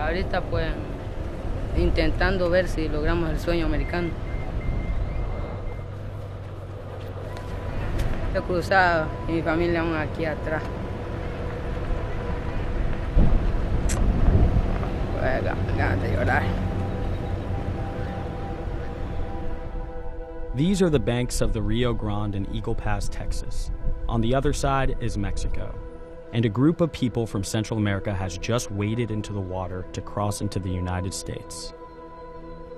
Ahorita pues intentando ver si logramos el sueño americano. He cruzado y mi familia aún aquí atrás. Pues ganas de llorar. These are the banks of the Rio Grande in Eagle Pass, Texas. On the other side is Mexico. And a group of people from Central America has just waded into the water to cross into the United States.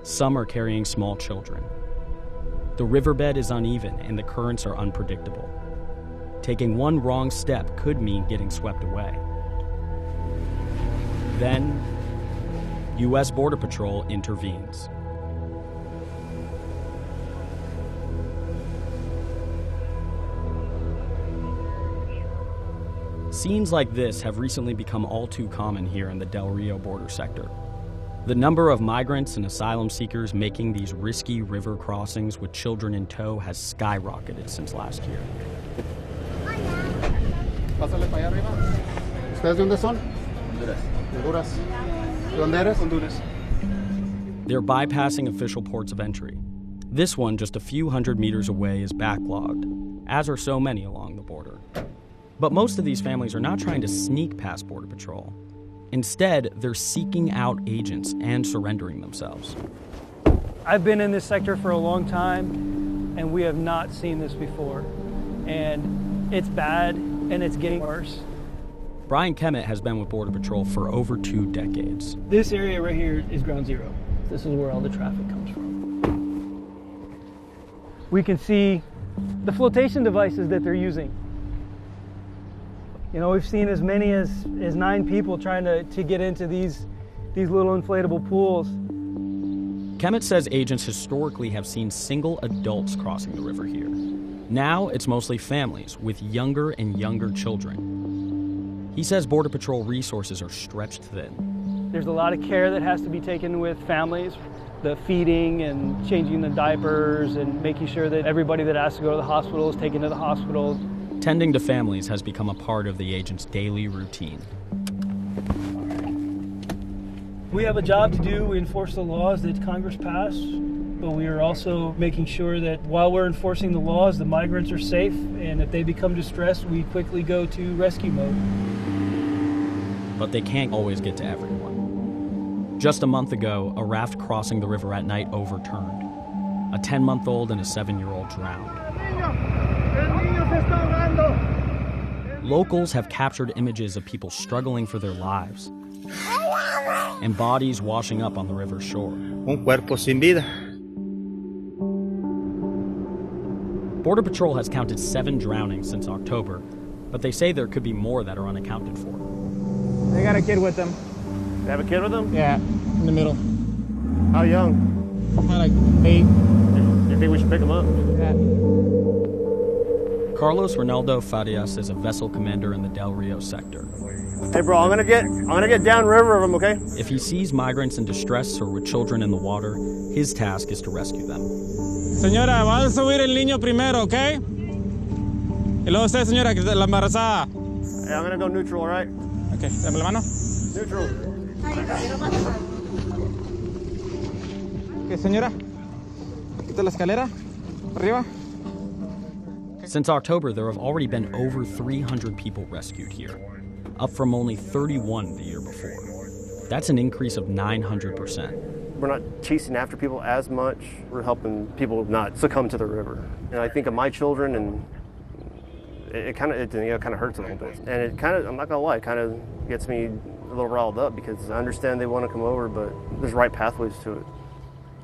Some are carrying small children. The riverbed is uneven and the currents are unpredictable. Taking one wrong step could mean getting swept away. Then, U.S. Border Patrol intervenes. Scenes like this have recently become all too common here in the Del Rio border sector. The number of migrants and asylum seekers making these risky river crossings with children in tow has skyrocketed since last year. Pásale para allá arriba. ¿Ustedes de dónde son? Honduras. Honduras. ¿De dónde eres? Honduras. They're bypassing official ports of entry. This one, just a few hundred meters away, is backlogged, as are so many along the border. But most of these families are not trying to sneak past Border Patrol. Instead, they're seeking out agents and surrendering themselves. I've been in this sector for a long time, and we have not seen this before. And it's bad, and it's getting worse. Brian Kemet has been with Border Patrol for over 2 decades. This area right here is ground zero. This is where all the traffic comes from. We can see the flotation devices that they're using. You know, we've seen as many as 9 people trying to get into these little inflatable pools. Kemet says agents historically have seen single adults crossing the river here. Now it's mostly families with younger and younger children. He says Border Patrol resources are stretched thin. There's a lot of care that has to be taken with families, the feeding and changing the diapers and making sure that everybody that has to go to the hospital is taken to the hospital. Tending to families has become a part of the agent's daily routine. We have a job to do. We enforce the laws that Congress passed, but we are also making sure that while we're enforcing the laws, the migrants are safe, and if they become distressed, we quickly go to rescue mode. But they can't always get to everyone. Just a month ago, a raft crossing the river at night overturned. A 10-month-old and a 7-year-old drowned. Locals have captured images of people struggling for their lives and bodies washing up on the river's shore. Un cuerpo sin vida. Border Patrol has counted 7 drownings since October, but they say there could be more that are unaccounted for. They got a kid with them. They have a kid with them? Yeah, in the middle. How young? Like 8. You think we should pick him up? Yeah. Carlos Ronaldo Farias is a vessel commander in the Del Rio sector. Hey bro, I'm gonna get downriver of them, okay? If he sees migrants in distress or with children in the water, his task is to rescue them. Señora, va a subir el niño primero, okay? Y luego usted, señora, la embarazada. Hey, I'm gonna go neutral, all right? Okay, dame la mano. Neutral. Okay, señora. Quita la escalera. Arriba. Since October, there have already been over 300 people rescued here, up from only 31 the year before. That's an increase of 900%. We're not chasing after people as much. We're helping people not succumb to the river. And I think of my children, and it kind of hurts a little bit. And it kind of, I'm not gonna lie, it kind of gets me a little riled up because I understand they want to come over, but there's right pathways to it.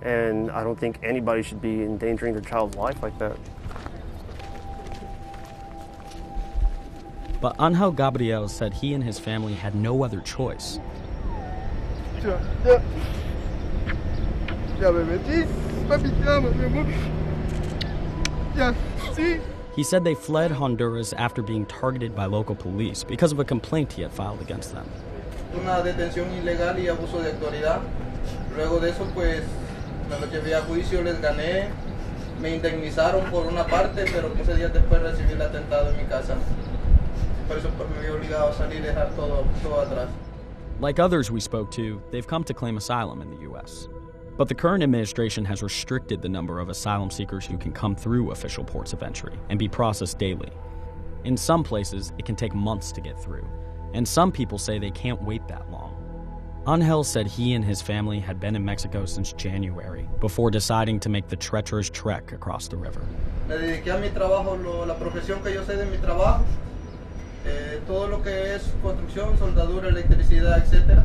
And I don't think anybody should be endangering their child's life like that. But Angel Gabriel said he and his family had no other choice. He said they fled Honduras after being targeted by local police because of a complaint he had filed against them. Una detención ilegal y abuso de autoridad. Luego de eso, pues, me los llevé a juicio, les gané. Me indemnizaron por una parte, pero 15 días después recibí el atentado en mi casa. Por eso me vi obligado a salir y dejar todo atrás. Like others we spoke to, they've come to claim asylum in the U.S. But the current administration has restricted the number of asylum seekers who can come through official ports of entry and be processed daily. In some places, it can take months to get through, and some people say they can't wait that long. Angel said he and his family had been in Mexico since January before deciding to make the treacherous trek across the river. Me dediqué a mi trabajo, la profesión que yo sé de mi trabajo, todo lo que es construcción, soldadura, electricidad, etc.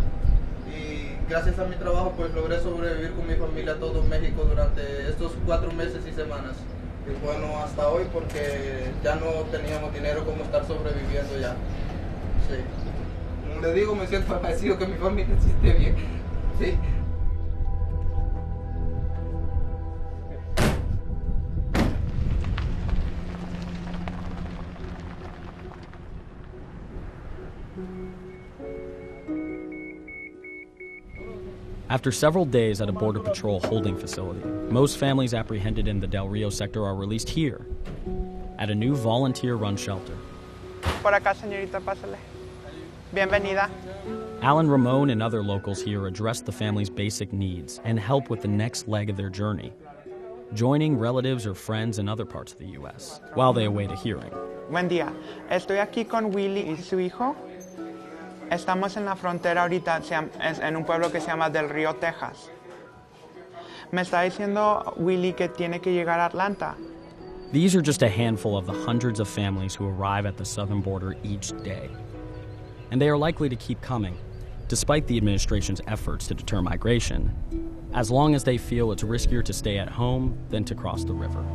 Y gracias a mi trabajo pues logré sobrevivir con mi familia a todo México durante estos 4 meses y semanas. Y bueno, hasta hoy porque ya no teníamos dinero como estar sobreviviendo ya. Sí. Como le digo, me siento agradecido que mi familia esté bien. Sí. After several days at a Border Patrol holding facility, most families apprehended in the Del Rio sector are released here, at a new volunteer-run shelter. Por acá, señorita, pásale. Bienvenida. Alan Ramon and other locals here address the family's basic needs and help with the next leg of their journey, joining relatives or friends in other parts of the U.S. while they await a hearing. Buen día. Estoy aquí con Willy y su hijo. Estamos en la frontera ahorita, en un pueblo que se llama Del Rio, Texas. Me está diciendo Willy que tiene que llegar a Atlanta. These are just a handful of the hundreds of families who arrive at the southern border each day. And they are likely to keep coming, despite the administration's efforts to deter migration, as long as they feel it's riskier to stay at home than to cross the river.